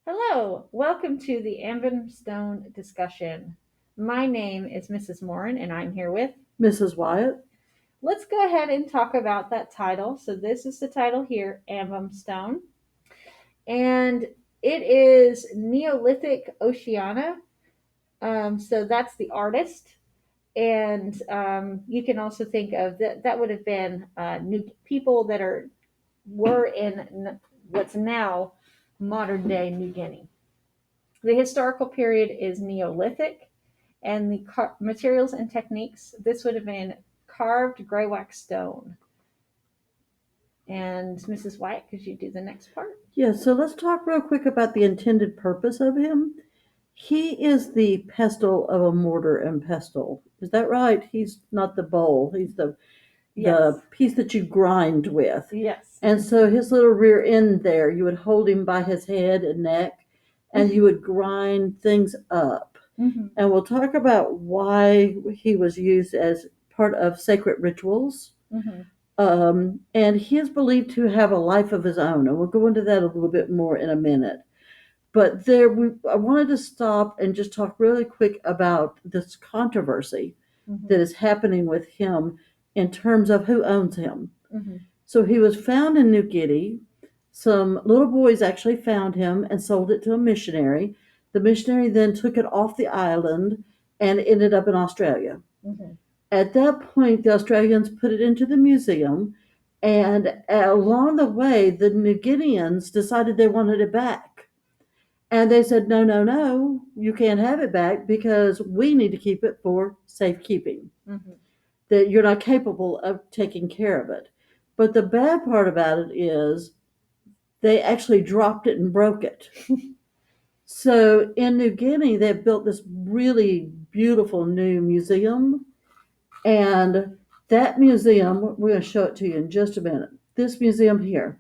Hello, welcome to the Ambum Stone discussion. My name is Mrs. Morin, and I'm here with. Mrs. Wyatt. Let's go ahead and talk about that title. So, this is the title here, Ambum Stone, and it is Neolithic Oceania. So, that's the artist. And you can also think of that would have been new people that were in what's now modern day New Guinea. The historical period is Neolithic, and the materials and techniques, this would have been carved gray wax stone. And Mrs. White, could you do the next part? Yeah, so let's talk real quick about the intended purpose of him. He is the pestle of a mortar and pestle. Is that right? He's not the bowl. He's the Yes. piece that you grind with. Yes. And so his little rear end there, you would hold him by his head and neck, and you would grind things up. Mm-hmm. And we'll talk about why he was used as part of sacred rituals. Mm-hmm. And he is believed to have a life of his own, and we'll go into that a little bit more in a minute. But I wanted to stop and just talk really quick about this controversy that is happening with him in terms of who owns him. Mm-hmm. So he was found in New Guinea. Some little boys actually found him and sold it to a missionary. The missionary then took it off the island and ended up in Australia. Mm-hmm. At that point, the Australians put it into the museum, and along the way, the New Guineans decided they wanted it back. And they said, no, no, no, you can't have it back because we need to keep it for safekeeping, that you're not capable of taking care of it. But the bad part about it is they actually dropped it and broke it. So in New Guinea, they've built this really beautiful new museum. And that museum, we're going to show it to you in just a minute. This museum here,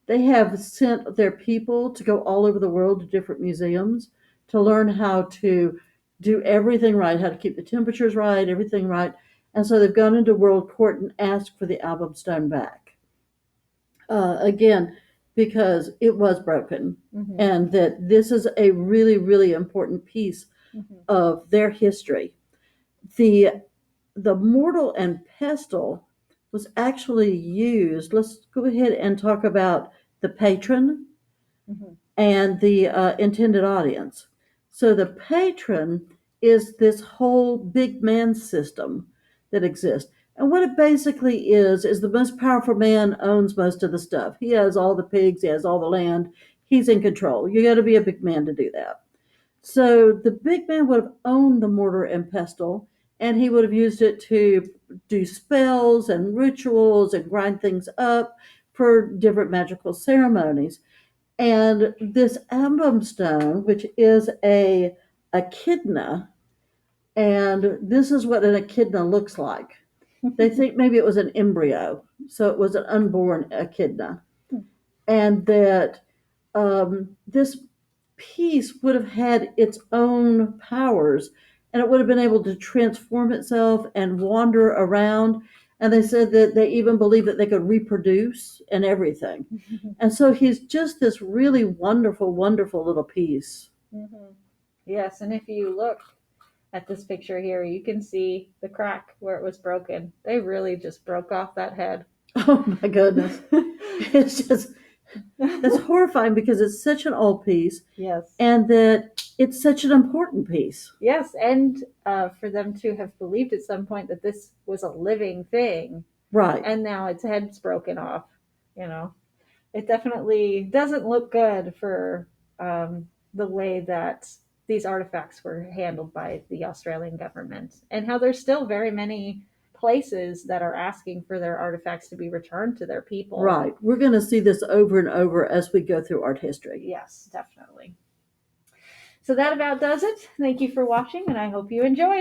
they have sent their people to go all over the world to different museums to learn how to do everything right, how to keep the temperatures right, everything right. And so they've gone into world court and asked for the Ambum stone back. Again, because it was broken, and that this is a really, really important piece of their history. The mortal and pestle was actually used. Let's go ahead and talk about the patron and the intended audience. So the patron is this whole big man system that exists. And what it basically is the most powerful man owns most of the stuff. He has all the pigs, he has all the land, he's in control. You got to be a big man to do that. So the big man would have owned the mortar and pestle, and he would have used it to do spells and rituals and grind things up for different magical ceremonies. And this ambum stone, which is a echidna, and this is what an echidna looks like. They think maybe it was an embryo, so it was an unborn echidna, and that this piece would have had its own powers, and it would have been able to transform itself and wander around. And they said that they even believed that they could reproduce and everything. And so he's just this really wonderful, wonderful little piece. Yes, and if you look at this picture here, you can see the crack where it was broken. They really just broke off that head. Oh my goodness. It's horrifying because it's such an old piece. Yes. And that it's such an important piece. Yes, and for them to have believed at some point that this was a living thing. Right. And now its head's broken off. It definitely doesn't look good for the way that these artifacts were handled by the Australian government, and how there's still very many places that are asking for their artifacts to be returned to their people. Right. We're going to see this over and over as we go through art history. Yes, definitely. So that about does it. Thank you for watching, and I hope you enjoyed.